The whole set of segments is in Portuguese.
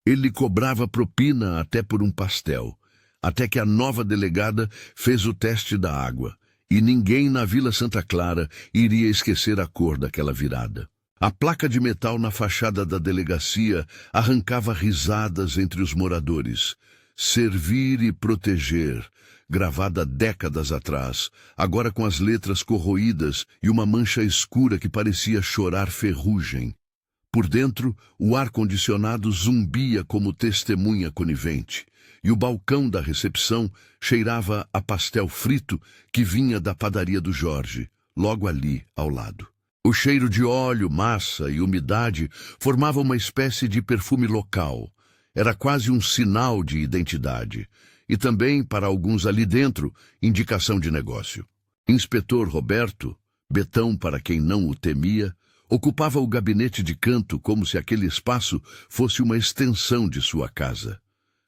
Ele cobrava propina até por um pastel, até que a nova delegada fez o teste da água, e ninguém na Vila Santa Clara iria esquecer a cor daquela virada. A placa de metal na fachada da delegacia arrancava risadas entre os moradores. Servir e proteger, gravada décadas atrás, agora com as letras corroídas e uma mancha escura que parecia chorar ferrugem. Por dentro, o ar-condicionado zumbia como testemunha conivente, e o balcão da recepção cheirava a pastel frito que vinha da padaria do Jorge, logo ali ao lado. O cheiro de óleo, massa e umidade formava uma espécie de perfume local. Era quase um sinal de identidade. E também, para alguns ali dentro, indicação de negócio. Inspetor Roberto, Betão para quem não o temia, ocupava o gabinete de canto como se aquele espaço fosse uma extensão de sua casa.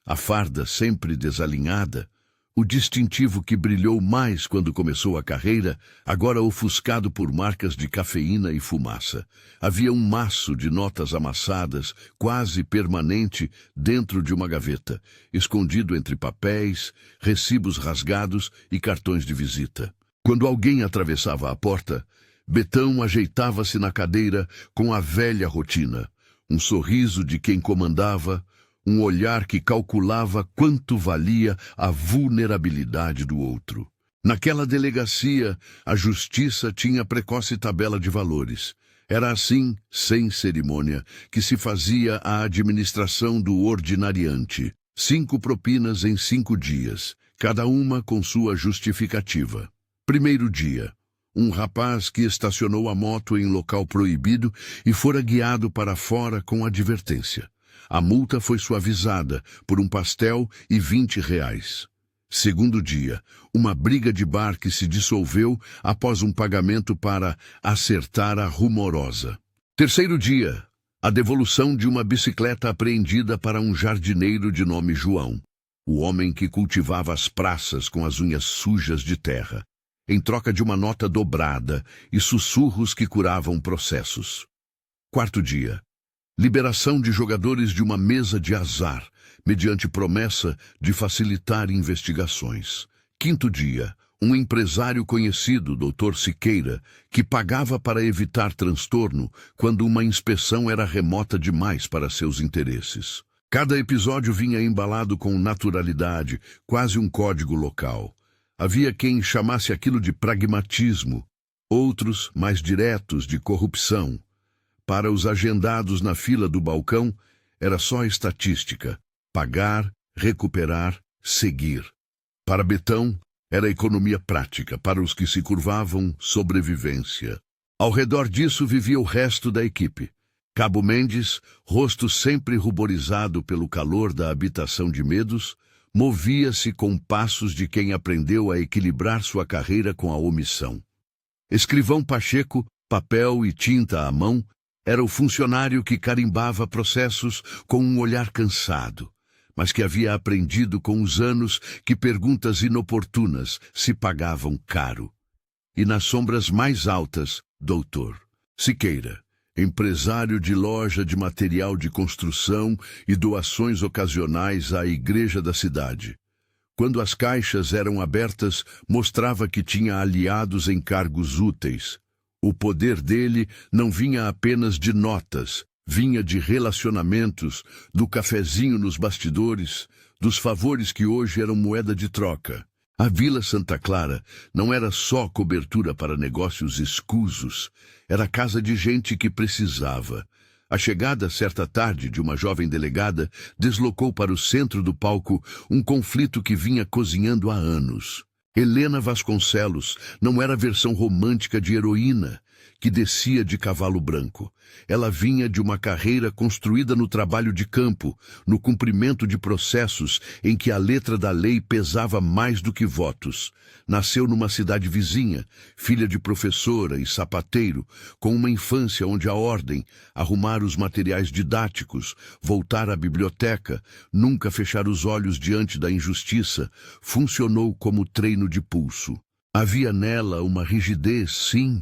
A farda sempre desalinhada, o distintivo que brilhou mais quando começou a carreira, agora ofuscado por marcas de cafeína e fumaça. Havia um maço de notas amassadas, quase permanente, dentro de uma gaveta, escondido entre papéis, recibos rasgados e cartões de visita. Quando alguém atravessava a porta, Betão ajeitava-se na cadeira com a velha rotina, um sorriso de quem comandava, um olhar que calculava quanto valia a vulnerabilidade do outro. Naquela delegacia, a justiça tinha precoce tabela de valores. Era assim, sem cerimônia, que se fazia a administração do ordinariante. 5 propinas em 5 dias, cada uma com sua justificativa. Primeiro dia. Um rapaz que estacionou a moto em local proibido e fora guiado para fora com advertência. A multa foi suavizada por um pastel e R$ 20. Segundo dia, uma briga de bar que se dissolveu após um pagamento para acertar a rumorosa. Terceiro dia, a devolução de uma bicicleta apreendida para um jardineiro de nome João, o homem que cultivava as praças com as unhas sujas de terra, em troca de uma nota dobrada e sussurros que curavam processos. Quarto dia, liberação de jogadores de uma mesa de azar, mediante promessa de facilitar investigações. Quinto dia, um empresário conhecido, Dr. Siqueira, que pagava para evitar transtorno quando uma inspeção era remota demais para seus interesses. Cada episódio vinha embalado com naturalidade, quase um código local. Havia quem chamasse aquilo de pragmatismo, outros, mais diretos, de corrupção. Para os agendados na fila do balcão, era só estatística, pagar, recuperar, seguir. Para Betão, era economia prática, para os que se curvavam, sobrevivência. Ao redor disso vivia o resto da equipe. Cabo Mendes, rosto sempre ruborizado pelo calor da habitação de medos, movia-se com passos de quem aprendeu a equilibrar sua carreira com a omissão. Escrivão Pacheco, papel e tinta à mão, era o funcionário que carimbava processos com um olhar cansado, mas que havia aprendido com os anos que perguntas inoportunas se pagavam caro. E nas sombras mais altas, Dr. Siqueira, empresário de loja de material de construção e doações ocasionais à igreja da cidade. Quando as caixas eram abertas, mostrava que tinha aliados em cargos úteis. O poder dele não vinha apenas de notas, vinha de relacionamentos, do cafezinho nos bastidores, dos favores que hoje eram moeda de troca. A Vila Santa Clara não era só cobertura para negócios escusos, era casa de gente que precisava. A chegada certa tarde de uma jovem delegada deslocou para o centro do palco um conflito que vinha cozinhando há anos. Helena Vasconcelos não era a versão romântica de heroína que descia de cavalo branco. Ela vinha de uma carreira construída no trabalho de campo, no cumprimento de processos em que a letra da lei pesava mais do que votos. Nasceu numa cidade vizinha, filha de professora e sapateiro, com uma infância onde a ordem, arrumar os materiais didáticos, voltar à biblioteca, nunca fechar os olhos diante da injustiça, funcionou como treino de pulso. Havia nela uma rigidez, sim,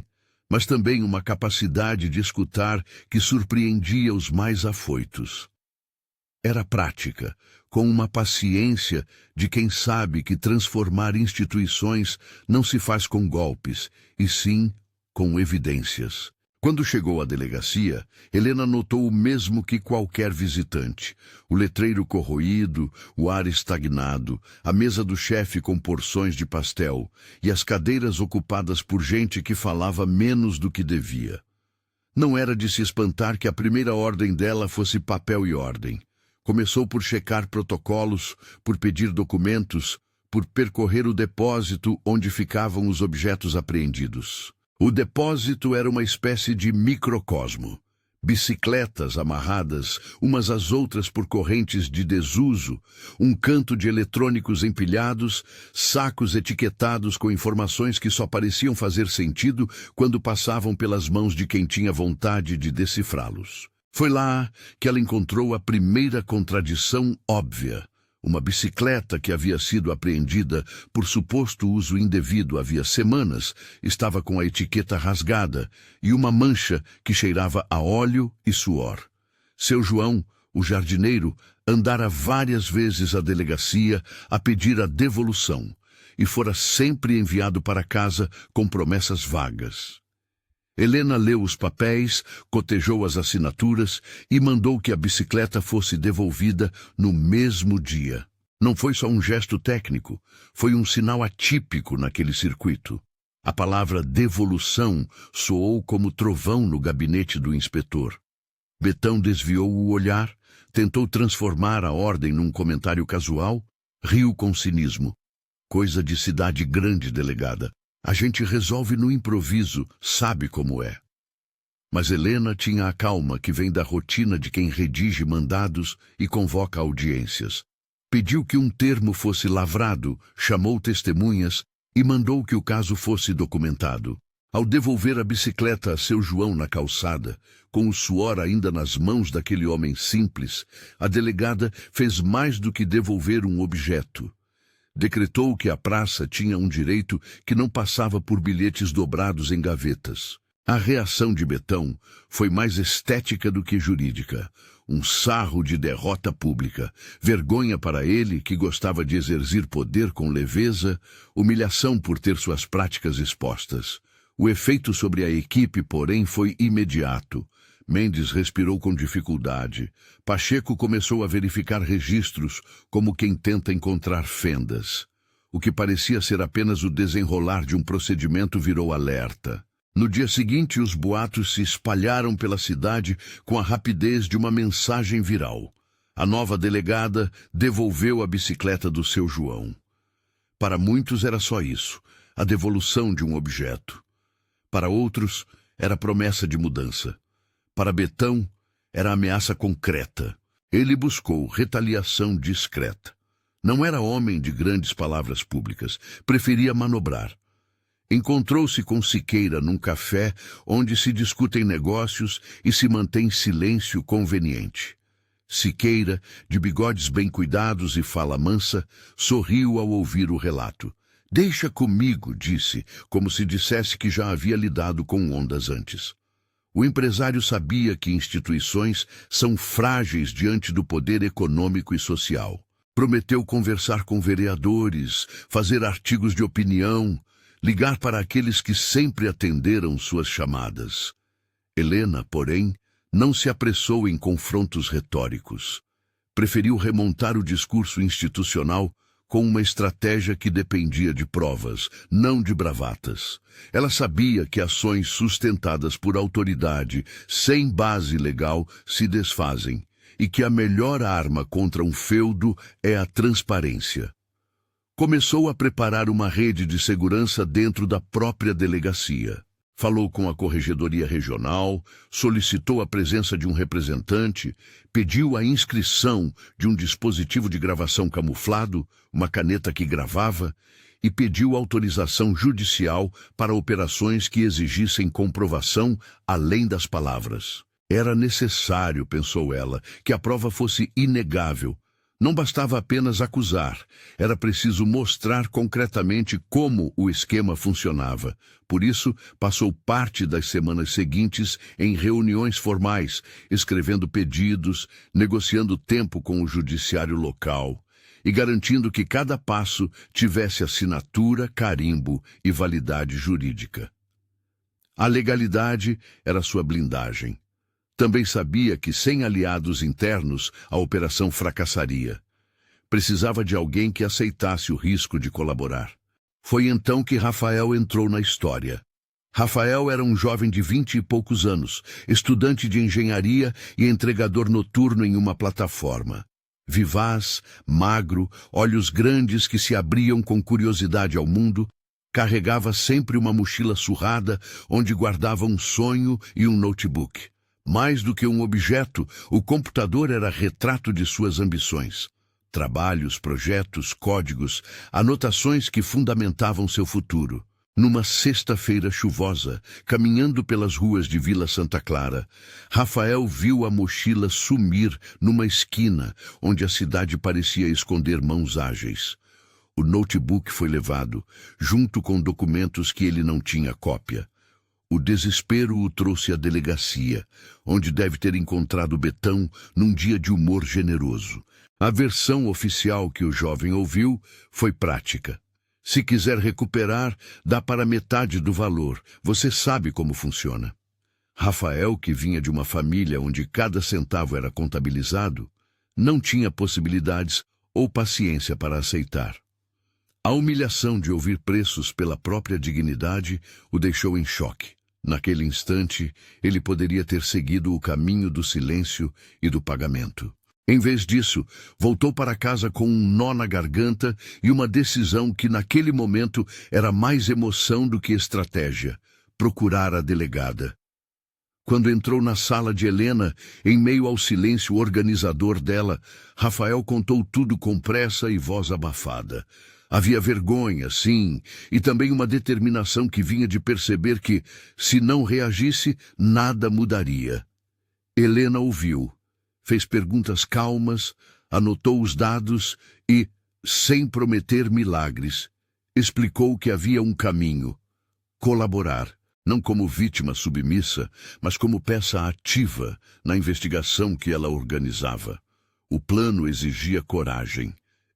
mas também uma capacidade de escutar que surpreendia os mais afoitos. Era prática, com uma paciência de quem sabe que transformar instituições não se faz com golpes, e sim com evidências. Quando chegou à delegacia, Helena notou o mesmo que qualquer visitante. O letreiro corroído, o ar estagnado, a mesa do chefe com porções de pastel e as cadeiras ocupadas por gente que falava menos do que devia. Não era de se espantar que a primeira ordem dela fosse papel e ordem. Começou por checar protocolos, por pedir documentos, por percorrer o depósito onde ficavam os objetos apreendidos. O depósito era uma espécie de microcosmo. Bicicletas amarradas umas às outras por correntes de desuso, um canto de eletrônicos empilhados, sacos etiquetados com informações que só pareciam fazer sentido quando passavam pelas mãos de quem tinha vontade de decifrá-los. Foi lá que ela encontrou a primeira contradição óbvia. Uma bicicleta que havia sido apreendida por suposto uso indevido havia semanas estava com a etiqueta rasgada e uma mancha que cheirava a óleo e suor. Seu João, o jardineiro, andara várias vezes à delegacia a pedir a devolução e fora sempre enviado para casa com promessas vagas. Helena leu os papéis, cotejou as assinaturas e mandou que a bicicleta fosse devolvida no mesmo dia. Não foi só um gesto técnico, foi um sinal atípico naquele circuito. A palavra devolução soou como trovão no gabinete do inspetor. Betão desviou o olhar, tentou transformar a ordem num comentário casual, riu com cinismo. Coisa de cidade grande, delegada. A gente resolve no improviso, sabe como é. Mas Helena tinha a calma que vem da rotina de quem redige mandados e convoca audiências. Pediu que um termo fosse lavrado, chamou testemunhas e mandou que o caso fosse documentado. Ao devolver a bicicleta a seu João na calçada, com o suor ainda nas mãos daquele homem simples, a delegada fez mais do que devolver um objeto. Decretou que a praça tinha um direito que não passava por bilhetes dobrados em gavetas. A reação de Betão foi mais estética do que jurídica. Um sarro de derrota pública, vergonha para ele que gostava de exercer poder com leveza, humilhação por ter suas práticas expostas. O efeito sobre a equipe, porém, foi imediato. Mendes respirou com dificuldade. Pacheco começou a verificar registros, como quem tenta encontrar fendas. O que parecia ser apenas o desenrolar de um procedimento virou alerta. No dia seguinte, os boatos se espalharam pela cidade com a rapidez de uma mensagem viral. A nova delegada devolveu a bicicleta do seu João. Para muitos era só isso, a devolução de um objeto. Para outros, era promessa de mudança. Para Betão, era ameaça concreta. Ele buscou retaliação discreta. Não era homem de grandes palavras públicas, preferia manobrar. Encontrou-se com Siqueira num café onde se discutem negócios e se mantém silêncio conveniente. Siqueira, de bigodes bem cuidados e fala mansa, sorriu ao ouvir o relato. Deixa comigo, disse, como se dissesse que já havia lidado com ondas antes. O empresário sabia que instituições são frágeis diante do poder econômico e social. Prometeu conversar com vereadores, fazer artigos de opinião, ligar para aqueles que sempre atenderam suas chamadas. Helena, porém, não se apressou em confrontos retóricos. Preferiu remontar o discurso institucional com uma estratégia que dependia de provas, não de bravatas. Ela sabia que ações sustentadas por autoridade, sem base legal, se desfazem, e que a melhor arma contra um feudo é a transparência. Começou a preparar uma rede de segurança dentro da própria delegacia. Falou com a Corregedoria Regional, solicitou a presença de um representante, pediu a inscrição de um dispositivo de gravação camuflado, uma caneta que gravava, e pediu autorização judicial para operações que exigissem comprovação além das palavras. Era necessário, pensou ela, que a prova fosse inegável. Não bastava apenas acusar, era preciso mostrar concretamente como o esquema funcionava. Por isso, passou parte das semanas seguintes em reuniões formais, escrevendo pedidos, negociando tempo com o judiciário local e garantindo que cada passo tivesse assinatura, carimbo e validade jurídica. A legalidade era sua blindagem. Também sabia que, sem aliados internos, a operação fracassaria. Precisava de alguém que aceitasse o risco de colaborar. Foi então que Rafael entrou na história. Rafael era um jovem de 20 e poucos anos, estudante de engenharia e entregador noturno em uma plataforma. Vivaz, magro, olhos grandes que se abriam com curiosidade ao mundo, carregava sempre uma mochila surrada onde guardava um sonho e um notebook. Mais do que um objeto, o computador era retrato de suas ambições. Trabalhos, projetos, códigos, anotações que fundamentavam seu futuro. Numa sexta-feira chuvosa, caminhando pelas ruas de Vila Santa Clara, Rafael viu a mochila sumir numa esquina onde a cidade parecia esconder mãos ágeis. O notebook foi levado, junto com documentos que ele não tinha cópia. O desespero o trouxe à delegacia, onde deve ter encontrado Betão num dia de humor generoso. A versão oficial que o jovem ouviu foi prática. Se quiser recuperar, dá para metade do valor. Você sabe como funciona. Rafael, que vinha de uma família onde cada centavo era contabilizado, não tinha possibilidades ou paciência para aceitar. A humilhação de ouvir preços pela própria dignidade o deixou em choque. Naquele instante, ele poderia ter seguido o caminho do silêncio e do pagamento. Em vez disso, voltou para casa com um nó na garganta e uma decisão que naquele momento era mais emoção do que estratégia: procurar a delegada. Quando entrou na sala de Helena, em meio ao silêncio organizador dela, Rafael contou tudo com pressa e voz abafada. Havia vergonha, sim, e também uma determinação que vinha de perceber que, se não reagisse, nada mudaria. Helena ouviu, fez perguntas calmas, anotou os dados e, sem prometer milagres, explicou que havia um caminho: colaborar, não como vítima submissa, mas como peça ativa na investigação que ela organizava. O plano exigia coragem.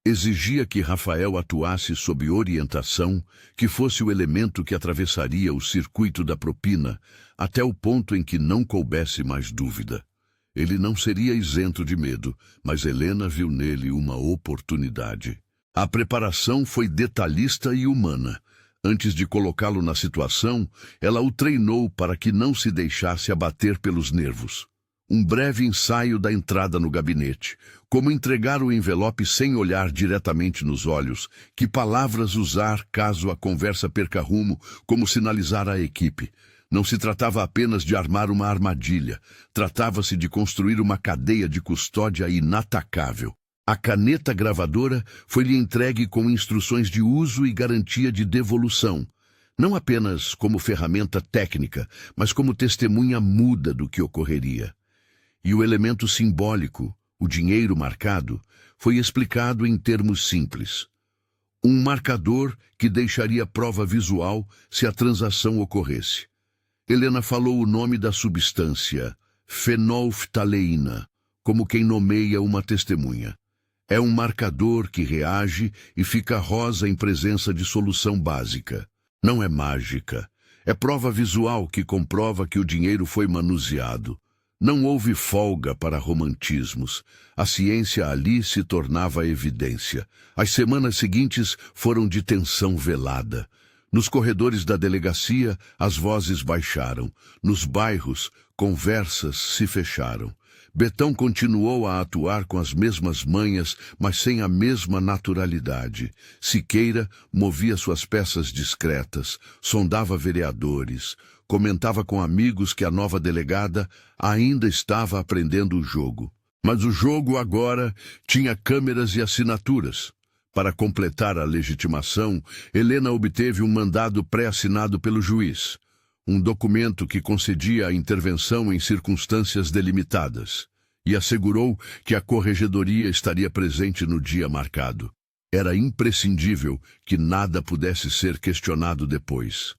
Exigia que Rafael atuasse sob orientação, que fosse o elemento que atravessaria o circuito da propina, até o ponto em que não coubesse mais dúvida. Ele não seria isento de medo, mas Helena viu nele uma oportunidade. A preparação foi detalhista e humana. Antes de colocá-lo na situação, ela o treinou para que não se deixasse abater pelos nervos. Um breve ensaio da entrada no gabinete, como entregar o envelope sem olhar diretamente nos olhos, que palavras usar caso a conversa perca rumo, como sinalizar à equipe. Não se tratava apenas de armar uma armadilha, tratava-se de construir uma cadeia de custódia inatacável. A caneta gravadora foi-lhe entregue com instruções de uso e garantia de devolução, não apenas como ferramenta técnica, mas como testemunha muda do que ocorreria. E o elemento simbólico, o dinheiro marcado, foi explicado em termos simples. Um marcador que deixaria prova visual se a transação ocorresse. Helena falou o nome da substância, fenolftaleína, como quem nomeia uma testemunha. É um marcador que reage e fica rosa em presença de solução básica. Não é mágica. É prova visual que comprova que o dinheiro foi manuseado. Não houve folga para romantismos. A ciência ali se tornava evidência. As semanas seguintes foram de tensão velada. Nos corredores da delegacia, as vozes baixaram. Nos bairros, conversas se fecharam. Betão continuou a atuar com as mesmas manhas, mas sem a mesma naturalidade. Siqueira movia suas peças discretas, sondava vereadores, comentava com amigos que a nova delegada ainda estava aprendendo o jogo. Mas o jogo agora tinha câmeras e assinaturas. Para completar a legitimação, Helena obteve um mandado pré-assinado pelo juiz. Um documento que concedia a intervenção em circunstâncias delimitadas. e assegurou que a corregedoria estaria presente no dia marcado. Era imprescindível que nada pudesse ser questionado depois.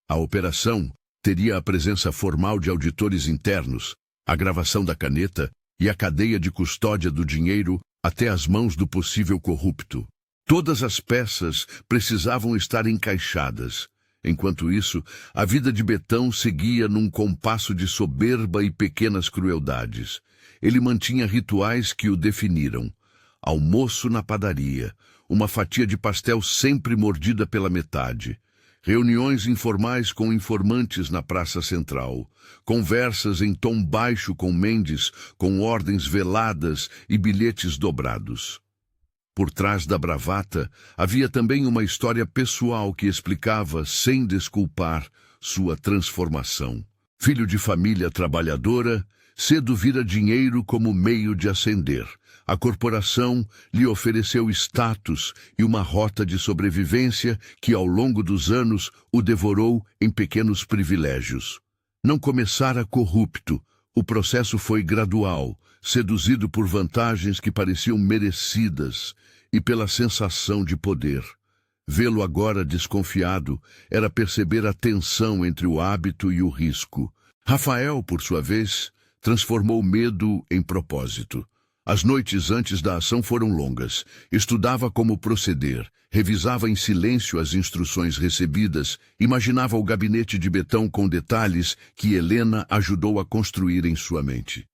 A operação teria a presença formal de auditores internos, a gravação da caneta e a cadeia de custódia do dinheiro até as mãos do possível corrupto. Todas as peças precisavam estar encaixadas. Enquanto isso, a vida de Betão seguia num compasso de soberba e pequenas crueldades. Ele mantinha rituais que o definiram. Almoço na padaria, uma fatia de pastel sempre mordida pela metade. Reuniões informais com informantes na Praça Central. Conversas em tom baixo com Mendes, com ordens veladas e bilhetes dobrados. Por trás da bravata, havia também uma história pessoal que explicava, sem desculpar, sua transformação. Filho de família trabalhadora, cedo vira dinheiro como meio de ascender. A corporação lhe ofereceu status e uma rota de sobrevivência que, ao longo dos anos, o devorou em pequenos privilégios. Não começara corrupto, o processo foi gradual, seduzido por vantagens que pareciam merecidas e pela sensação de poder. Vê-lo agora desconfiado era perceber a tensão entre o hábito e o risco. Rafael, por sua vez, transformou medo em propósito. As noites antes da ação foram longas. Estudava como proceder, revisava em silêncio as instruções recebidas, imaginava o gabinete de Betão com detalhes que Helena ajudou a construir em sua mente.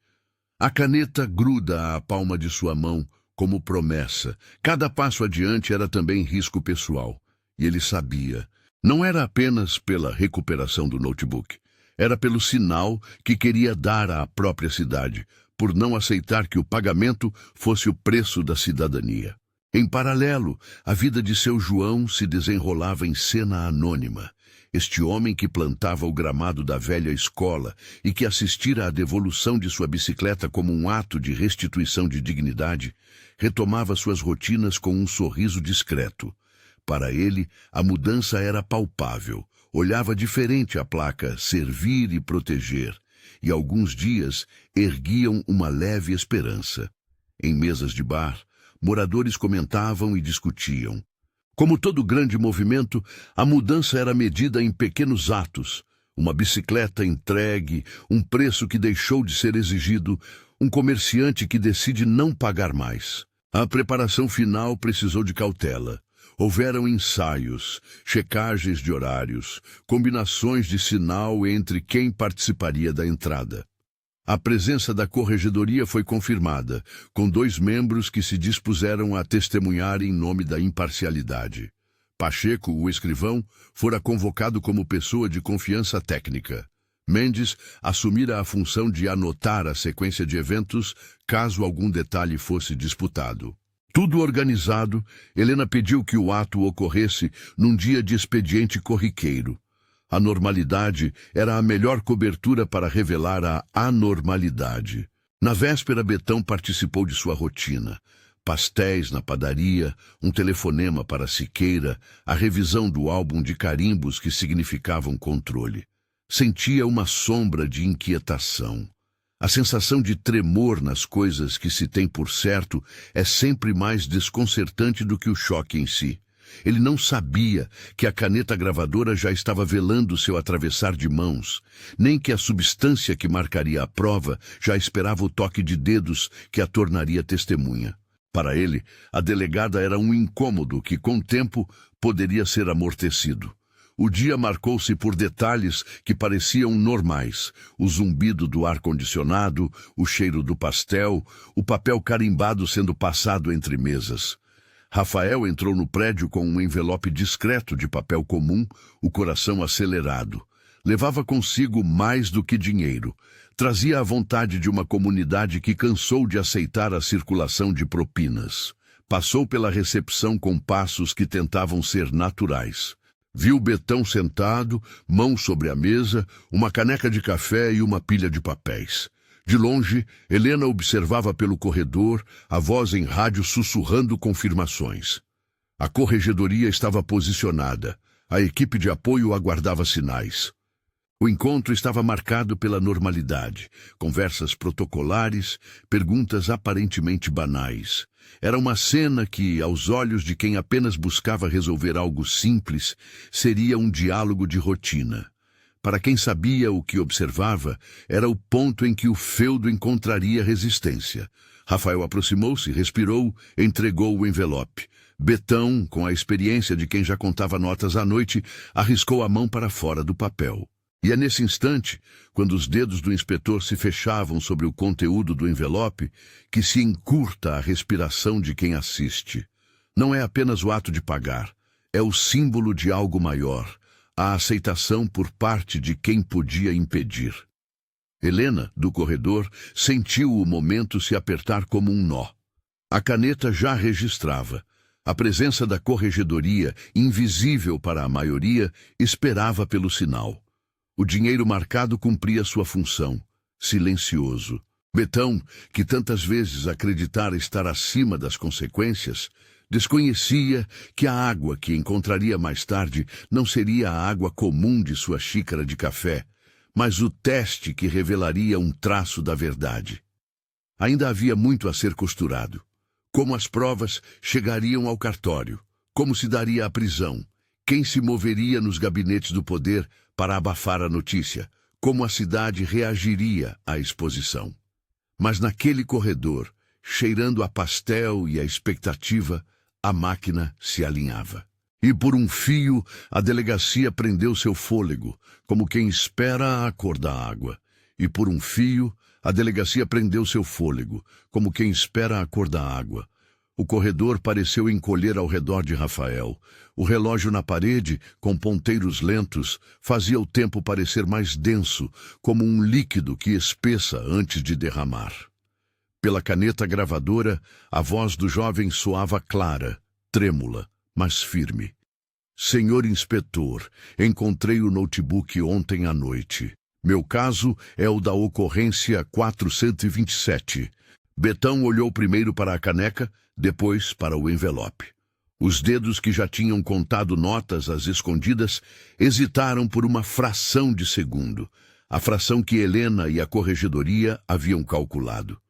A caneta gruda à palma de sua mão como promessa. Cada passo adiante era também risco pessoal. E ele sabia. Não era apenas pela recuperação do notebook. Era pelo sinal que queria dar à própria cidade, por não aceitar que o pagamento fosse o preço da cidadania. Em paralelo, a vida de seu João se desenrolava em cena anônima. Este homem que plantava o gramado da velha escola e que assistira à devolução de sua bicicleta como um ato de restituição de dignidade, retomava suas rotinas com um sorriso discreto. Para ele, a mudança era palpável. Olhava diferente a placa Servir e Proteger, e alguns dias erguiam uma leve esperança. Em mesas de bar, moradores comentavam e discutiam. Como todo grande movimento, a mudança era medida em pequenos atos. Uma bicicleta entregue, um preço que deixou de ser exigido, um comerciante que decide não pagar mais. A preparação final precisou de cautela. Houveram ensaios, checagens de horários, combinações de sinal entre quem participaria da entrada. A presença da corregedoria foi confirmada, com 2 membros que se dispuseram a testemunhar em nome da imparcialidade. Pacheco, o escrivão, fora convocado como pessoa de confiança técnica. Mendes assumira a função de anotar a sequência de eventos caso algum detalhe fosse disputado. Tudo organizado, Helena pediu que o ato ocorresse num dia de expediente corriqueiro. A normalidade era a melhor cobertura para revelar a anormalidade. Na véspera, Betão participou de sua rotina. Pastéis na padaria, um telefonema para Siqueira, a revisão do álbum de carimbos que significavam controle. Sentia uma sombra de inquietação. A sensação de tremor nas coisas que se tem por certo é sempre mais desconcertante do que o choque em si. Ele não sabia que a caneta gravadora já estava velando seu atravessar de mãos, nem que a substância que marcaria a prova já esperava o toque de dedos que a tornaria testemunha. Para ele, a delegada era um incômodo que, com o tempo, poderia ser amortecido. O dia marcou-se por detalhes que pareciam normais. O zumbido do ar-condicionado, o cheiro do pastel, o papel carimbado sendo passado entre mesas. Rafael entrou no prédio com um envelope discreto de papel comum, o coração acelerado. Levava consigo mais do que dinheiro. Trazia a vontade de uma comunidade que cansou de aceitar a circulação de propinas. Passou pela recepção com passos que tentavam ser naturais. Viu Betão sentado, mão sobre a mesa, uma caneca de café e uma pilha de papéis. De longe, Helena observava pelo corredor, a voz em rádio sussurrando confirmações. A corregedoria estava posicionada. A equipe de apoio aguardava sinais. O encontro estava marcado pela normalidade, conversas protocolares, perguntas aparentemente banais. Era uma cena que, aos olhos de quem apenas buscava resolver algo simples, seria um diálogo de rotina. Para quem sabia o que observava, era o ponto em que o feudo encontraria resistência. Rafael aproximou-se, respirou, entregou o envelope. Betão, com a experiência de quem já contava notas à noite, arriscou a mão para fora do papel. E é nesse instante, quando os dedos do inspetor se fechavam sobre o conteúdo do envelope, que se encurta a respiração de quem assiste. Não é apenas o ato de pagar, é o símbolo de algo maior, a aceitação por parte de quem podia impedir. Helena, do corredor, sentiu o momento se apertar como um nó. A caneta já registrava. A presença da corregedoria, invisível para a maioria, esperava pelo sinal. O dinheiro marcado cumpria sua função, silencioso. Betão, que tantas vezes acreditara estar acima das consequências, desconhecia que a água que encontraria mais tarde não seria a água comum de sua xícara de café, mas o teste que revelaria um traço da verdade. Ainda havia muito a ser costurado. Como as provas chegariam ao cartório, como se daria a prisão, quem se moveria nos gabinetes do poder para abafar a notícia, como a cidade reagiria à exposição. Mas naquele corredor, cheirando a pastel e a expectativa, a máquina se alinhava. E por um fio, a delegacia prendeu seu fôlego, como quem espera a cor da água. E por um fio, a delegacia prendeu seu fôlego, como quem espera a cor da água. O corredor pareceu encolher ao redor de Rafael. O relógio na parede, com ponteiros lentos, fazia o tempo parecer mais denso, como um líquido que espessa antes de derramar. Pela caneta gravadora, a voz do jovem soava clara, trêmula, mas firme. Senhor inspetor, encontrei o notebook ontem à noite. Meu caso é o da ocorrência 427. Betão olhou primeiro para a caneca, depois para o envelope. Os dedos que já tinham contado notas às escondidas hesitaram por uma fração de segundo, a fração que Helena e a corregedoria haviam calculado.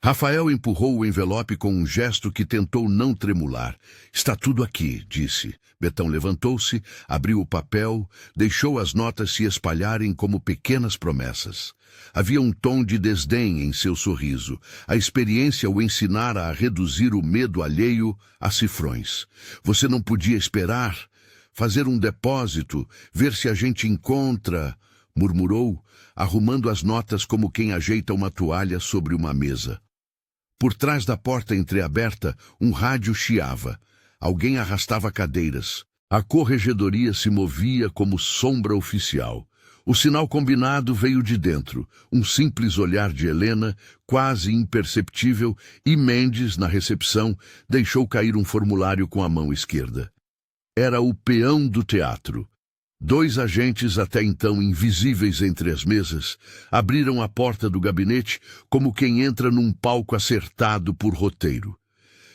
Rafael empurrou o envelope com um gesto que tentou não tremular. Está tudo aqui, disse. Betão levantou-se, abriu o papel, deixou as notas se espalharem como pequenas promessas. Havia um tom de desdém em seu sorriso. A experiência o ensinara a reduzir o medo alheio a cifrões. Você não podia esperar, fazer um depósito, ver se a gente encontra, murmurou, arrumando as notas como quem ajeita uma toalha sobre uma mesa. Por trás da porta entreaberta, um rádio chiava. Alguém arrastava cadeiras. A corregedoria se movia como sombra oficial. O sinal combinado veio de dentro, um simples olhar de Helena, quase imperceptível, e Mendes, na recepção, deixou cair um formulário com a mão esquerda. Era o peão do teatro. 2 agentes, até então invisíveis entre as mesas, abriram a porta do gabinete como quem entra num palco acertado por roteiro.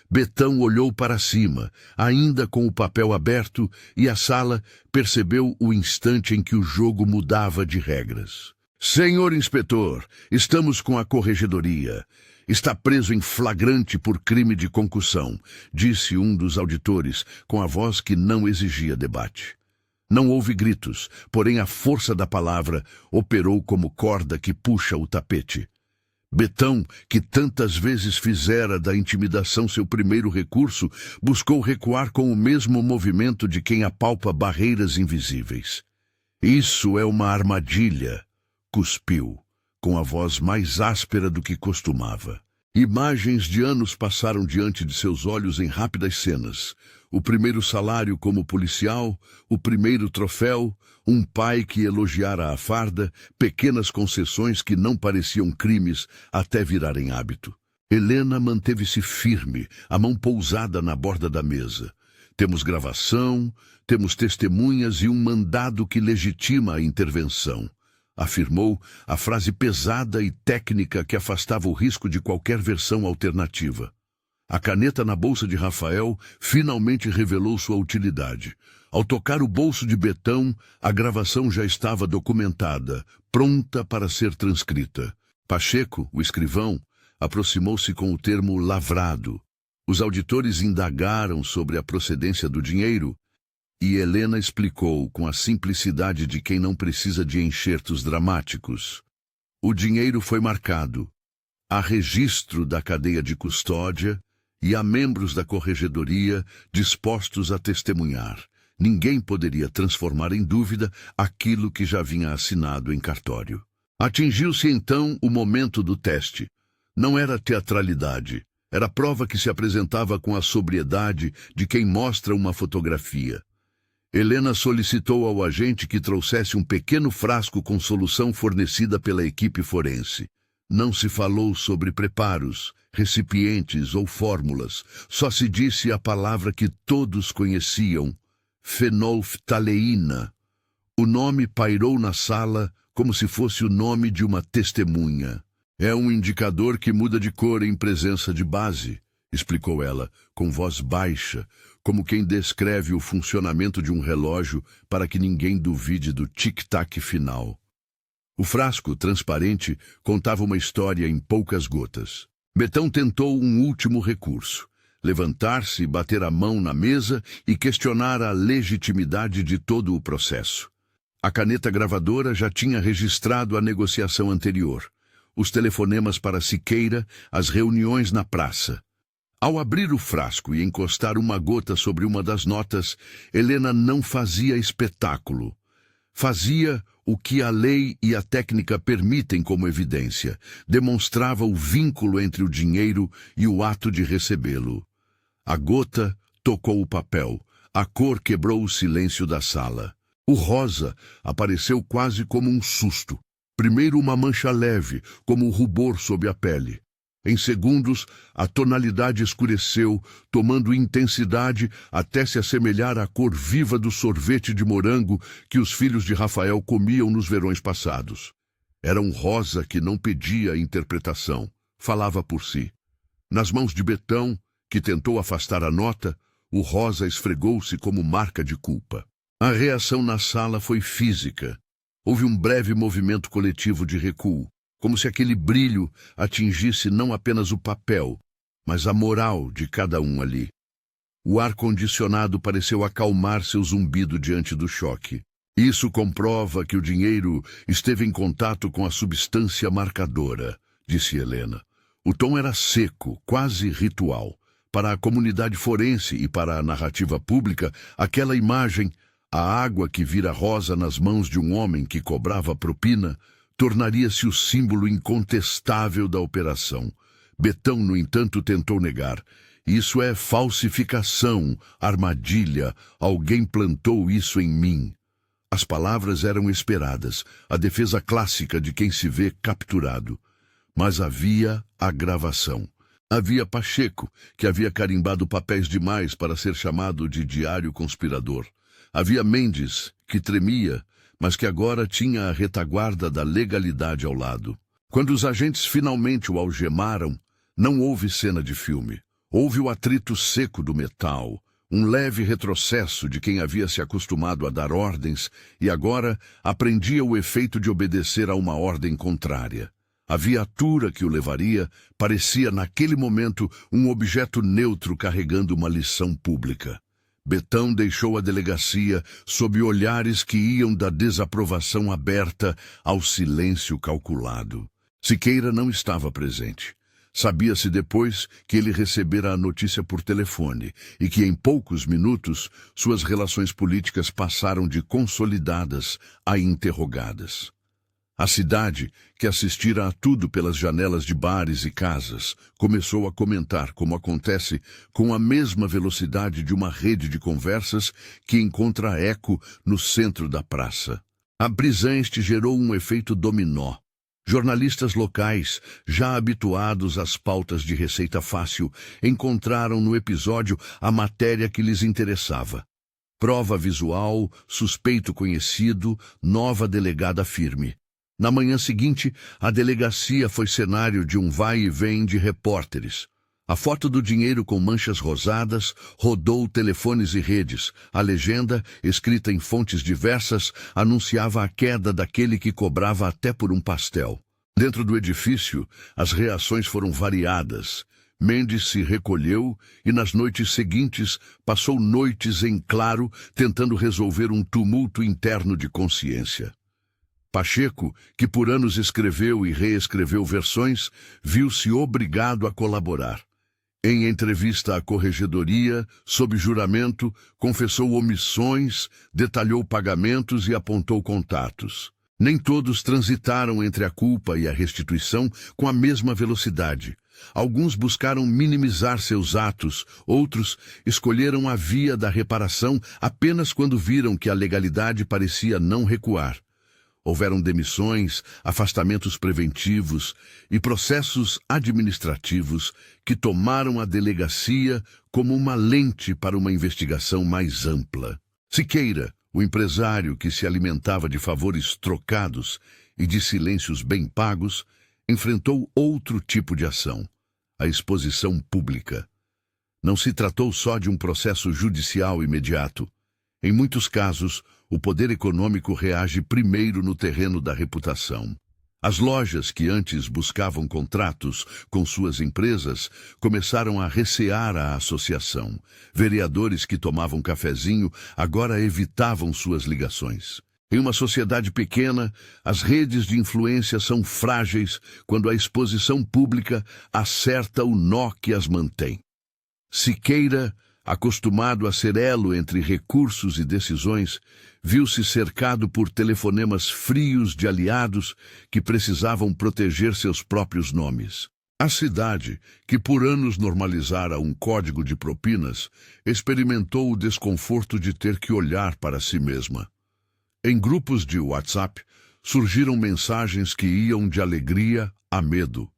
Betão olhou para cima, ainda com o papel aberto, e a sala percebeu o instante em que o jogo mudava de regras. Senhor inspetor, estamos com a corregedoria. Está preso em flagrante por crime de concussão, disse um dos auditores, com a voz que não exigia debate. Não houve gritos, porém a força da palavra operou como corda que puxa o tapete. Betão, que tantas vezes fizera da intimidação seu primeiro recurso, buscou recuar com o mesmo movimento de quem apalpa barreiras invisíveis. Isso é uma armadilha, cuspiu, com a voz mais áspera do que costumava. Imagens de anos passaram diante de seus olhos em rápidas cenas. O primeiro salário como policial, o primeiro troféu, um pai que elogiara a farda, pequenas concessões que não pareciam crimes até virarem hábito. Helena manteve-se firme, a mão pousada na borda da mesa. Temos gravação, temos testemunhas e um mandado que legitima a intervenção. Afirmou a frase pesada e técnica que afastava o risco de qualquer versão alternativa. A caneta na bolsa de Rafael finalmente revelou sua utilidade. Ao tocar o bolso de Betão, a gravação já estava documentada, pronta para ser transcrita. Pacheco, o escrivão, aproximou-se com o termo lavrado. Os auditores indagaram sobre a procedência do dinheiro e Helena explicou com a simplicidade de quem não precisa de enxertos dramáticos. O dinheiro foi marcado. Há registro da cadeia de custódia e há membros da corregedoria dispostos a testemunhar. Ninguém poderia transformar em dúvida aquilo que já vinha assinado em cartório. Atingiu-se então o momento do teste. Não era teatralidade, era prova que se apresentava com a sobriedade de quem mostra uma fotografia. Helena solicitou ao agente que trouxesse um pequeno frasco com solução fornecida pela equipe forense. Não se falou sobre preparos, recipientes ou fórmulas. Só se disse a palavra que todos conheciam, fenolftaleína. O nome pairou na sala como se fosse o nome de uma testemunha. É um indicador que muda de cor em presença de base, explicou ela, com voz baixa, como quem descreve o funcionamento de um relógio para que ninguém duvide do tic-tac final. O frasco, transparente, contava uma história em poucas gotas. Betão tentou um último recurso: levantar-se, bater a mão na mesa e questionar a legitimidade de todo o processo. A caneta gravadora já tinha registrado a negociação anterior, os telefonemas para Siqueira, as reuniões na praça. Ao abrir o frasco e encostar uma gota sobre uma das notas, Helena não fazia espetáculo. Fazia o que a lei e a técnica permitem como evidência. Demonstrava o vínculo entre o dinheiro e o ato de recebê-lo. A gota tocou o papel. A cor quebrou o silêncio da sala. O rosa apareceu quase como um susto. Primeiro uma mancha leve, como o rubor sob a pele. Em segundos, a tonalidade escureceu, tomando intensidade até se assemelhar à cor viva do sorvete de morango que os filhos de Rafael comiam nos verões passados. Era um rosa que não pedia interpretação, falava por si. Nas mãos de Betão, que tentou afastar a nota, o rosa esfregou-se como marca de culpa. A reação na sala foi física. Houve um breve movimento coletivo de recuo, como se aquele brilho atingisse não apenas o papel, mas a moral de cada um ali. O ar-condicionado pareceu acalmar seu zumbido diante do choque. Isso comprova que o dinheiro esteve em contato com a substância marcadora, disse Helena. O tom era seco, quase ritual. Para a comunidade forense e para a narrativa pública, aquela imagem, a água que vira rosa nas mãos de um homem que cobrava propina, tornaria-se o símbolo incontestável da operação. Betão, no entanto, tentou negar. Isso é falsificação, armadilha, alguém plantou isso em mim. As palavras eram esperadas, a defesa clássica de quem se vê capturado. Mas havia a gravação. Havia Pacheco, que havia carimbado papéis demais para ser chamado de diário conspirador. Havia Mendes, que tremia, mas que agora tinha a retaguarda da legalidade ao lado. Quando os agentes finalmente o algemaram, não houve cena de filme. Houve o atrito seco do metal, um leve retrocesso de quem havia se acostumado a dar ordens e agora aprendia o efeito de obedecer a uma ordem contrária. A viatura que o levaria parecia, naquele momento, um objeto neutro carregando uma lição pública. Betão deixou a delegacia sob olhares que iam da desaprovação aberta ao silêncio calculado. Siqueira não estava presente. Sabia-se depois que ele recebera a notícia por telefone e que em poucos minutos suas relações políticas passaram de consolidadas a interrogadas. A cidade, que assistira a tudo pelas janelas de bares e casas, começou a comentar, como acontece, com a mesma velocidade de uma rede de conversas que encontra eco no centro da praça. A brisante gerou um efeito dominó. Jornalistas locais, já habituados às pautas de receita fácil, encontraram no episódio a matéria que lhes interessava. Prova visual, suspeito conhecido, nova delegada firme. Na manhã seguinte, a delegacia foi cenário de um vai e vem de repórteres. A foto do dinheiro com manchas rosadas rodou telefones e redes. A legenda, escrita em fontes diversas, anunciava a queda daquele que cobrava até por um pastel. Dentro do edifício, as reações foram variadas. Mendes se recolheu e nas noites seguintes passou noites em claro tentando resolver um tumulto interno de consciência. Pacheco, que por anos escreveu e reescreveu versões, viu-se obrigado a colaborar. Em entrevista à corregedoria, sob juramento, confessou omissões, detalhou pagamentos e apontou contatos. Nem todos transitaram entre a culpa e a restituição com a mesma velocidade. Alguns buscaram minimizar seus atos, outros escolheram a via da reparação apenas quando viram que a legalidade parecia não recuar. Houveram demissões, afastamentos preventivos e processos administrativos que tomaram a delegacia como uma lente para uma investigação mais ampla. Siqueira, o empresário que se alimentava de favores trocados e de silêncios bem pagos, enfrentou outro tipo de ação, a exposição pública. Não se tratou só de um processo judicial imediato. Em muitos casos, o poder econômico reage primeiro no terreno da reputação. As lojas que antes buscavam contratos com suas empresas começaram a recear a associação. Vereadores que tomavam cafezinho agora evitavam suas ligações. Em uma sociedade pequena, as redes de influência são frágeis quando a exposição pública acerta o nó que as mantém. Siqueira, acostumado a ser elo entre recursos e decisões, viu-se cercado por telefonemas frios de aliados que precisavam proteger seus próprios nomes. A cidade, que por anos normalizara um código de propinas, experimentou o desconforto de ter que olhar para si mesma. Em grupos de WhatsApp, surgiram mensagens que iam de alegria a medo.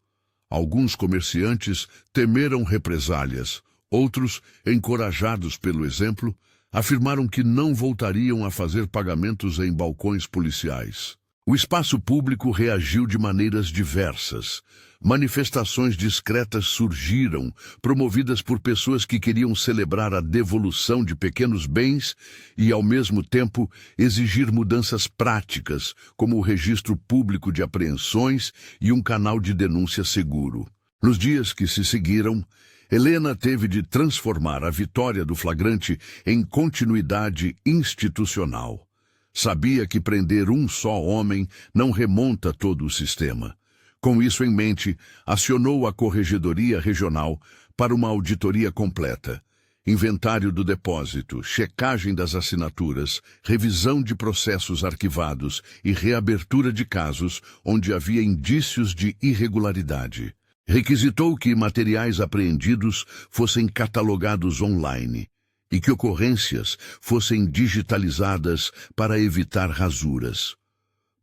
Alguns comerciantes temeram represálias. Outros, encorajados pelo exemplo, afirmaram que não voltariam a fazer pagamentos em balcões policiais. O espaço público reagiu de maneiras diversas. Manifestações discretas surgiram, promovidas por pessoas que queriam celebrar a devolução de pequenos bens e, ao mesmo tempo, exigir mudanças práticas, como o registro público de apreensões e um canal de denúncia seguro. Nos dias que se seguiram, Helena teve de transformar a vitória do flagrante em continuidade institucional. Sabia que prender um só homem não remonta todo o sistema. Com isso em mente, acionou a Corregedoria Regional para uma auditoria completa. Inventário do depósito, checagem das assinaturas, revisão de processos arquivados e reabertura de casos onde havia indícios de irregularidade. Requisitou que materiais apreendidos fossem catalogados online e que ocorrências fossem digitalizadas para evitar rasuras.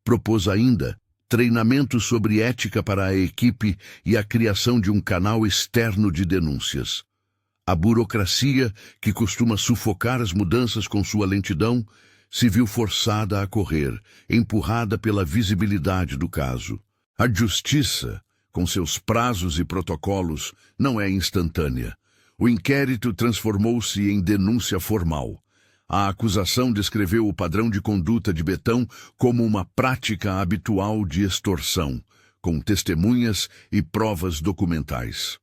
Propôs ainda treinamento sobre ética para a equipe e a criação de um canal externo de denúncias. A burocracia, que costuma sufocar as mudanças com sua lentidão, se viu forçada a correr, empurrada pela visibilidade do caso. A justiça, com seus prazos e protocolos, não é instantânea. O inquérito transformou-se em denúncia formal. A acusação descreveu o padrão de conduta de Betão como uma prática habitual de extorsão, com testemunhas e provas documentais.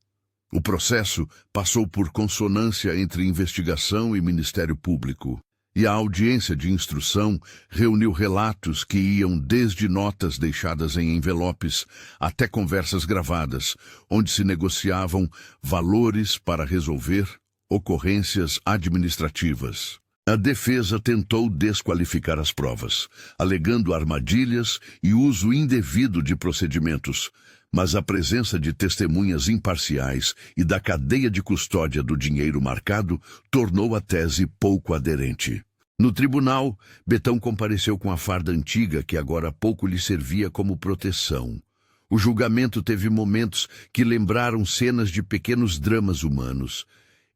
O processo passou por consonância entre investigação e Ministério Público. E a audiência de instrução reuniu relatos que iam desde notas deixadas em envelopes até conversas gravadas, onde se negociavam valores para resolver ocorrências administrativas. A defesa tentou desqualificar as provas, alegando armadilhas e uso indevido de procedimentos, mas a presença de testemunhas imparciais e da cadeia de custódia do dinheiro marcado tornou a tese pouco aderente. No tribunal, Betão compareceu com a farda antiga que agora pouco lhe servia como proteção. O julgamento teve momentos que lembraram cenas de pequenos dramas humanos.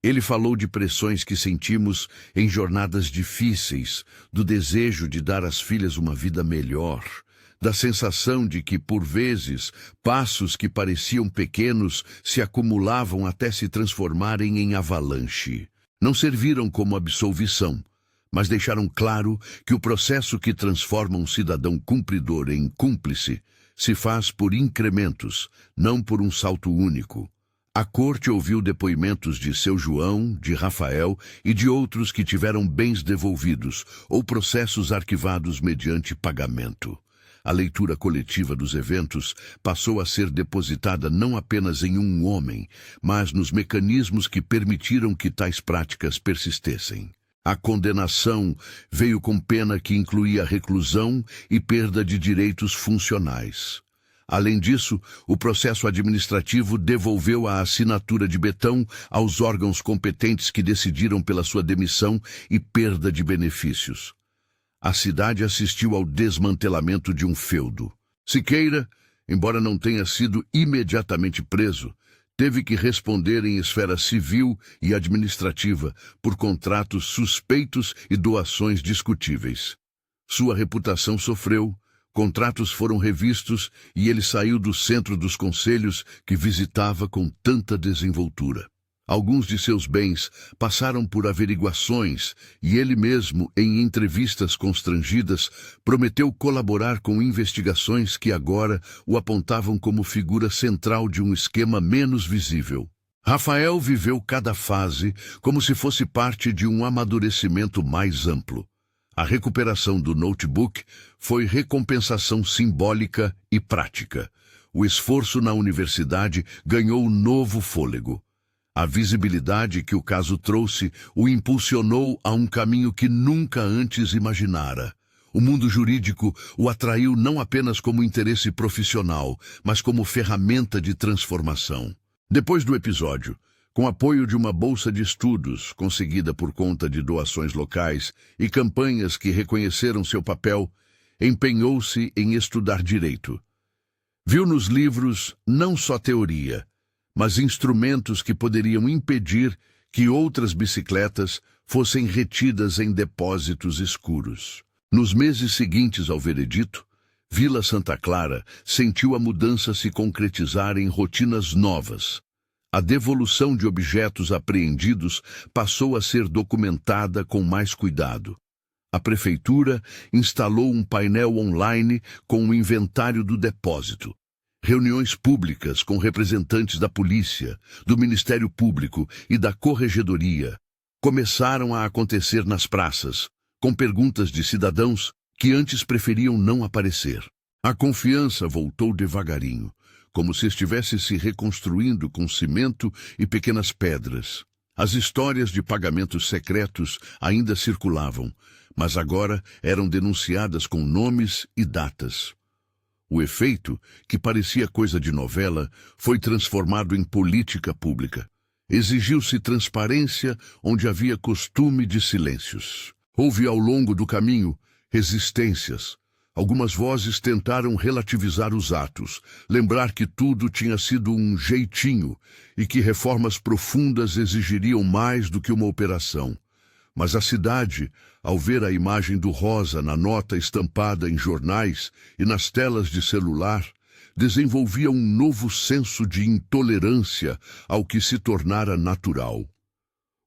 Ele falou de pressões que sentimos em jornadas difíceis, do desejo de dar às filhas uma vida melhor, da sensação de que, por vezes, passos que pareciam pequenos se acumulavam até se transformarem em avalanche. Não serviram como absolvição, mas deixaram claro que o processo que transforma um cidadão cumpridor em cúmplice se faz por incrementos, não por um salto único. A corte ouviu depoimentos de seu João, de Rafael e de outros que tiveram bens devolvidos ou processos arquivados mediante pagamento. A leitura coletiva dos eventos passou a ser depositada não apenas em um homem, mas nos mecanismos que permitiram que tais práticas persistessem. A condenação veio com pena que incluía reclusão e perda de direitos funcionais. Além disso, o processo administrativo devolveu a assinatura de Betão aos órgãos competentes que decidiram pela sua demissão e perda de benefícios. A cidade assistiu ao desmantelamento de um feudo. Siqueira, embora não tenha sido imediatamente preso, teve que responder em esfera civil e administrativa por contratos suspeitos e doações discutíveis. Sua reputação sofreu, contratos foram revistos e ele saiu do centro dos conselhos que visitava com tanta desenvoltura. Alguns de seus bens passaram por averiguações e ele mesmo, em entrevistas constrangidas, prometeu colaborar com investigações que agora o apontavam como figura central de um esquema menos visível. Rafael viveu cada fase como se fosse parte de um amadurecimento mais amplo. A recuperação do notebook foi recompensação simbólica e prática. O esforço na universidade ganhou novo fôlego. A visibilidade que o caso trouxe o impulsionou a um caminho que nunca antes imaginara. O mundo jurídico o atraiu não apenas como interesse profissional, mas como ferramenta de transformação. Depois do episódio, com apoio de uma bolsa de estudos conseguida por conta de doações locais e campanhas que reconheceram seu papel, empenhou-se em estudar direito. Viu nos livros não só teoria, mas instrumentos que poderiam impedir que outras bicicletas fossem retidas em depósitos escuros. Nos meses seguintes ao veredito, Vila Santa Clara sentiu a mudança se concretizar em rotinas novas. A devolução de objetos apreendidos passou a ser documentada com mais cuidado. A prefeitura instalou um painel online com o inventário do depósito. Reuniões públicas com representantes da polícia, do Ministério Público e da Corregedoria começaram a acontecer nas praças, com perguntas de cidadãos que antes preferiam não aparecer. A confiança voltou devagarinho, como se estivesse se reconstruindo com cimento e pequenas pedras. As histórias de pagamentos secretos ainda circulavam, mas agora eram denunciadas com nomes e datas. O efeito, que parecia coisa de novela, foi transformado em política pública. Exigiu-se transparência onde havia costume de silêncios. Houve ao longo do caminho resistências. Algumas vozes tentaram relativizar os atos, lembrar que tudo tinha sido um jeitinho e que reformas profundas exigiriam mais do que uma operação. Mas a cidade, ao ver a imagem do rosa na nota estampada em jornais e nas telas de celular, desenvolvia um novo senso de intolerância ao que se tornara natural.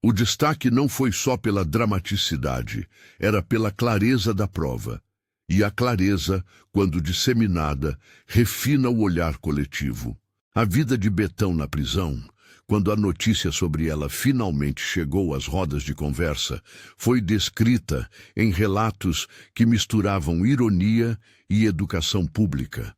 O destaque não foi só pela dramaticidade, era pela clareza da prova. E a clareza, quando disseminada, refina o olhar coletivo. A vida de Betão na prisão, quando a notícia sobre ela finalmente chegou às rodas de conversa, foi descrita em relatos que misturavam ironia e educação pública.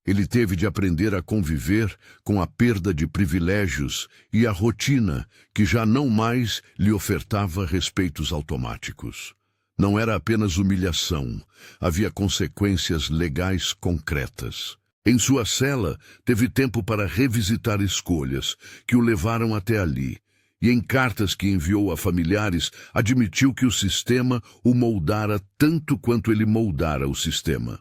Ele teve de aprender a conviver com a perda de privilégios e a rotina que já não mais lhe ofertava respeitos automáticos. Não era apenas humilhação, havia consequências legais concretas. Em sua cela, teve tempo para revisitar escolhas que o levaram até ali, e em cartas que enviou a familiares, admitiu que o sistema o moldara tanto quanto ele moldara o sistema.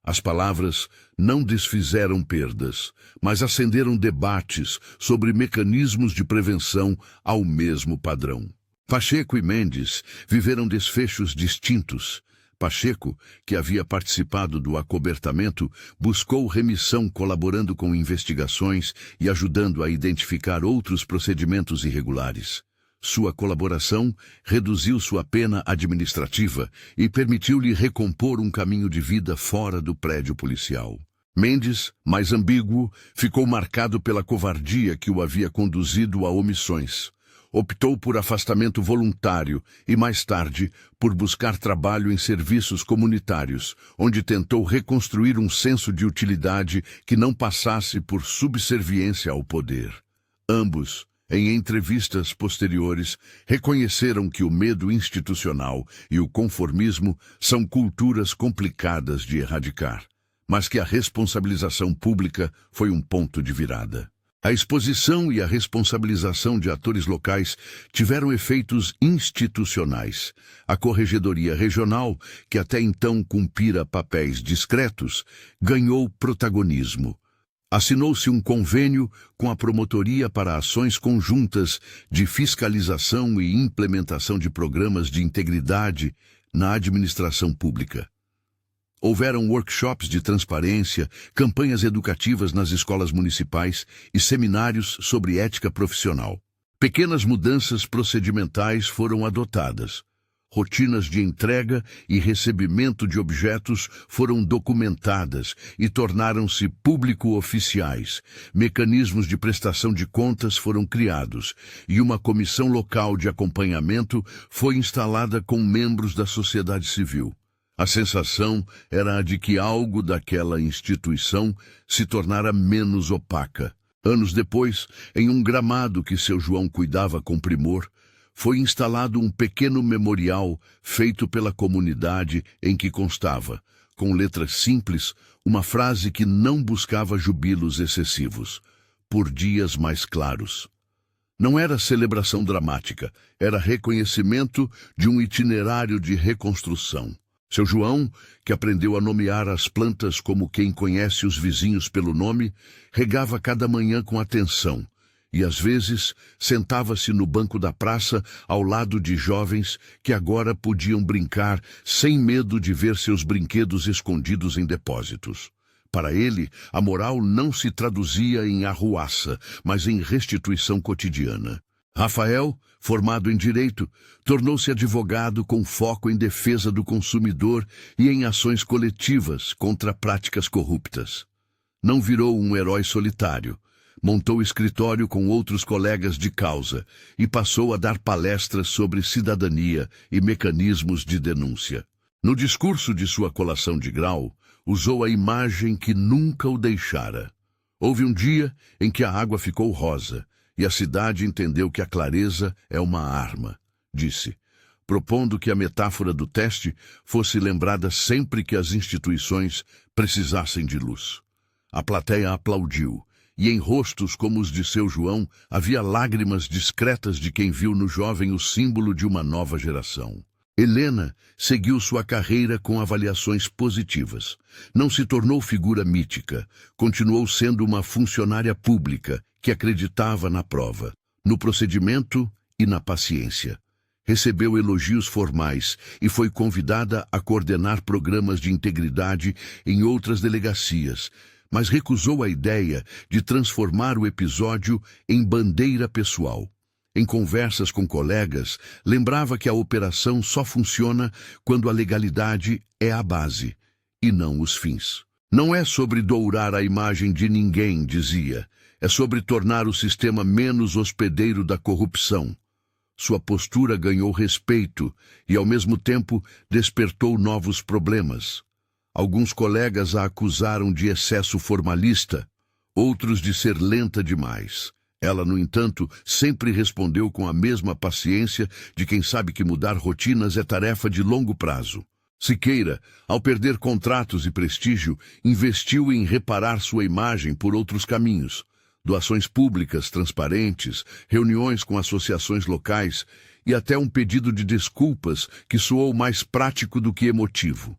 As palavras não desfizeram perdas, mas acenderam debates sobre mecanismos de prevenção ao mesmo padrão. Pacheco e Mendes viveram desfechos distintos, Pacheco, que havia participado do acobertamento, buscou remissão colaborando com investigações e ajudando a identificar outros procedimentos irregulares. Sua colaboração reduziu sua pena administrativa e permitiu-lhe recompor um caminho de vida fora do prédio policial. Mendes, mais ambíguo, ficou marcado pela covardia que o havia conduzido a omissões. Optou por afastamento voluntário e, mais tarde, por buscar trabalho em serviços comunitários, onde tentou reconstruir um senso de utilidade que não passasse por subserviência ao poder. Ambos, em entrevistas posteriores, reconheceram que o medo institucional e o conformismo são culturas complicadas de erradicar, mas que a responsabilização pública foi um ponto de virada. A exposição e a responsabilização de atores locais tiveram efeitos institucionais. A Corregedoria Regional, que até então cumpria papéis discretos, ganhou protagonismo. Assinou-se um convênio com a Promotoria para Ações Conjuntas de Fiscalização e Implementação de Programas de Integridade na Administração Pública. Houveram workshops de transparência, campanhas educativas nas escolas municipais e seminários sobre ética profissional. Pequenas mudanças procedimentais foram adotadas. Rotinas de entrega e recebimento de objetos foram documentadas e tornaram-se público-oficiais. Mecanismos de prestação de contas foram criados e uma comissão local de acompanhamento foi instalada com membros da sociedade civil. A sensação era a de que algo daquela instituição se tornara menos opaca. Anos depois, em um gramado que seu João cuidava com primor, foi instalado um pequeno memorial feito pela comunidade em que constava, com letras simples, uma frase que não buscava jubilos excessivos, por dias mais claros. Não era celebração dramática, era reconhecimento de um itinerário de reconstrução. Seu João, que aprendeu a nomear as plantas como quem conhece os vizinhos pelo nome, regava cada manhã com atenção e, às vezes, sentava-se no banco da praça ao lado de jovens que agora podiam brincar sem medo de ver seus brinquedos escondidos em depósitos. Para ele, a moral não se traduzia em arruaça, mas em restituição cotidiana. Rafael, formado em Direito, tornou-se advogado com foco em defesa do consumidor e em ações coletivas contra práticas corruptas. Não virou um herói solitário. Montou escritório com outros colegas de causa e passou a dar palestras sobre cidadania e mecanismos de denúncia. No discurso de sua colação de grau, usou a imagem que nunca o deixara. Houve um dia em que a água ficou rosa, e a cidade entendeu que a clareza é uma arma, disse, propondo que a metáfora do teste fosse lembrada sempre que as instituições precisassem de luz. A plateia aplaudiu, e em rostos como os de seu João havia lágrimas discretas de quem viu no jovem o símbolo de uma nova geração. Helena seguiu sua carreira com avaliações positivas. Não se tornou figura mítica, continuou sendo uma funcionária pública que acreditava na prova, no procedimento e na paciência. Recebeu elogios formais e foi convidada a coordenar programas de integridade em outras delegacias, mas recusou a ideia de transformar o episódio em bandeira pessoal. Em conversas com colegas, lembrava que a operação só funciona quando a legalidade é a base, e não os fins. Não é sobre dourar a imagem de ninguém, dizia, é sobre tornar o sistema menos hospedeiro da corrupção. Sua postura ganhou respeito e, ao mesmo tempo, despertou novos problemas. Alguns colegas a acusaram de excesso formalista, outros de ser lenta demais. Ela, no entanto, sempre respondeu com a mesma paciência de quem sabe que mudar rotinas é tarefa de longo prazo. Siqueira, ao perder contratos e prestígio, investiu em reparar sua imagem por outros caminhos. Doações públicas transparentes, reuniões com associações locais e até um pedido de desculpas que soou mais prático do que emotivo.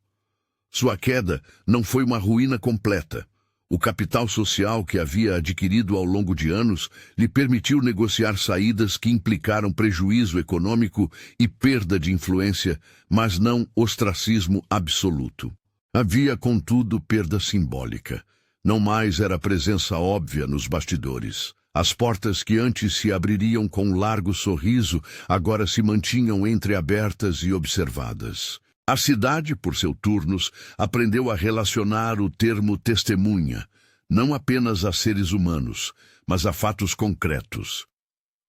Sua queda não foi uma ruína completa. O capital social que havia adquirido ao longo de anos lhe permitiu negociar saídas que implicaram prejuízo econômico e perda de influência, mas não ostracismo absoluto. Havia, contudo, perda simbólica. Não mais era a presença óbvia nos bastidores. As portas que antes se abririam com um largo sorriso, agora se mantinham entreabertas e observadas. A cidade, por seus turnos, aprendeu a relacionar o termo testemunha, não apenas a seres humanos, mas a fatos concretos.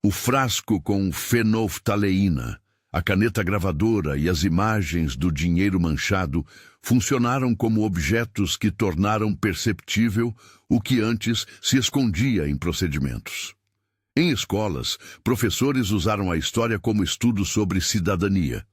O frasco com fenolftaleína, a caneta gravadora e as imagens do dinheiro manchado funcionaram como objetos que tornaram perceptível o que antes se escondia em procedimentos. Em escolas, professores usaram a história como estudo sobre cidadania.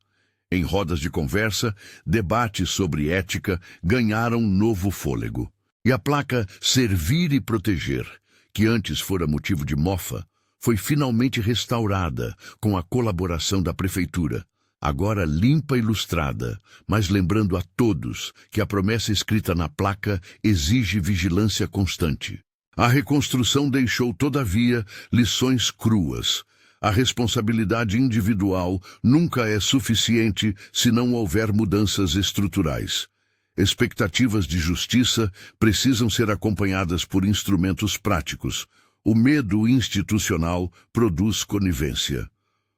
Em rodas de conversa, debates sobre ética ganharam novo fôlego. E a placa Servir e Proteger, que antes fora motivo de mofa, foi finalmente restaurada com a colaboração da prefeitura, agora limpa e lustrada, mas lembrando a todos que a promessa escrita na placa exige vigilância constante. A reconstrução deixou, todavia, lições cruas. A responsabilidade individual nunca é suficiente se não houver mudanças estruturais. Expectativas de justiça precisam ser acompanhadas por instrumentos práticos. O medo institucional produz conivência.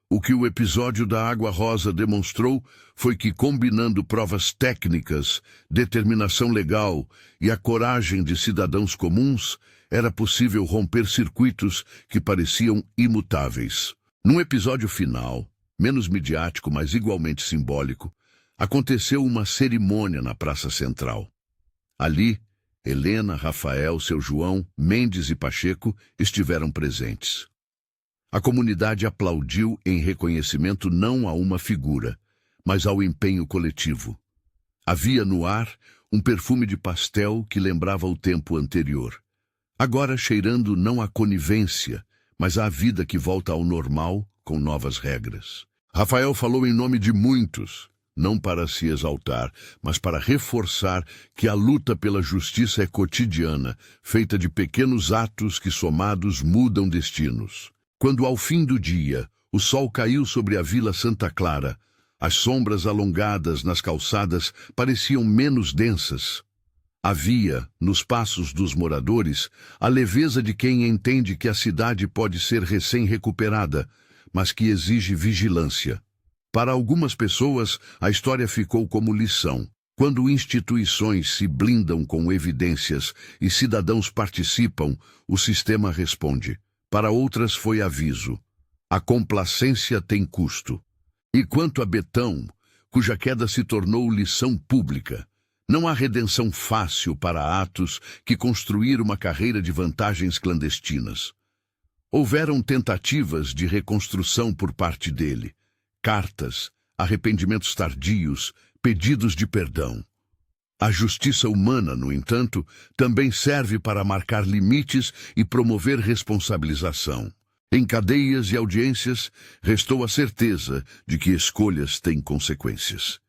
O que o episódio da Água Rosa demonstrou foi que, combinando provas técnicas, determinação legal e a coragem de cidadãos comuns, era possível romper circuitos que pareciam imutáveis. Num episódio final, menos midiático, mas igualmente simbólico, aconteceu uma cerimônia na Praça Central. Ali, Helena, Rafael, seu João, Mendes e Pacheco estiveram presentes. A comunidade aplaudiu em reconhecimento não a uma figura, mas ao empenho coletivo. Havia no ar um perfume de pastel que lembrava o tempo anterior. Agora cheirando não à conivência, mas à vida que volta ao normal com novas regras. Rafael falou em nome de muitos, não para se exaltar, mas para reforçar que a luta pela justiça é cotidiana, feita de pequenos atos que, somados, mudam destinos. Quando, ao fim do dia, o sol caiu sobre a Vila Santa Clara, as sombras alongadas nas calçadas pareciam menos densas. Havia, nos passos dos moradores, a leveza de quem entende que a cidade pode ser recém-recuperada, mas que exige vigilância. Para algumas pessoas, a história ficou como lição. Quando instituições se blindam com evidências e cidadãos participam, o sistema responde. Para outras foi aviso. A complacência tem custo. E quanto a Betão, cuja queda se tornou lição pública, não há redenção fácil para atos que construíram uma carreira de vantagens clandestinas. Houveram tentativas de reconstrução por parte dele, cartas, arrependimentos tardios, pedidos de perdão. A justiça humana, no entanto, também serve para marcar limites e promover responsabilização. Em cadeias e audiências, restou a certeza de que escolhas têm consequências.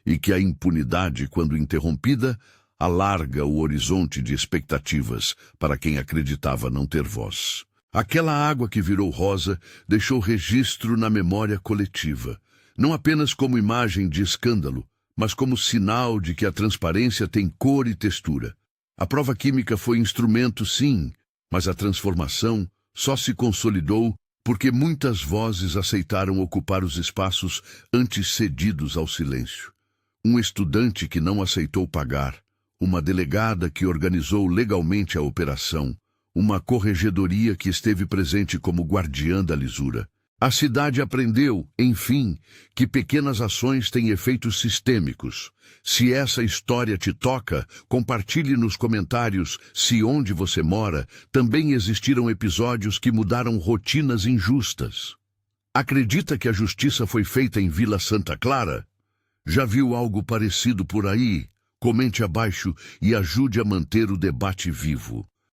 E que a impunidade, quando interrompida, alarga o horizonte de expectativas para quem acreditava não ter voz. Aquela água que virou rosa deixou registro na memória coletiva, não apenas como imagem de escândalo, mas como sinal de que a transparência tem cor e textura. A prova química foi instrumento, sim, mas a transformação só se consolidou porque muitas vozes aceitaram ocupar os espaços antes cedidos ao silêncio. Um estudante que não aceitou pagar, uma delegada que organizou legalmente a operação, uma corregedoria que esteve presente como guardiã da lisura. A cidade aprendeu, enfim, que pequenas ações têm efeitos sistêmicos. Se essa história te toca, compartilhe nos comentários se onde você mora também existiram episódios que mudaram rotinas injustas. Acredita que a justiça foi feita em Vila Santa Clara? Já viu algo parecido por aí? Comente abaixo e ajude a manter o debate vivo.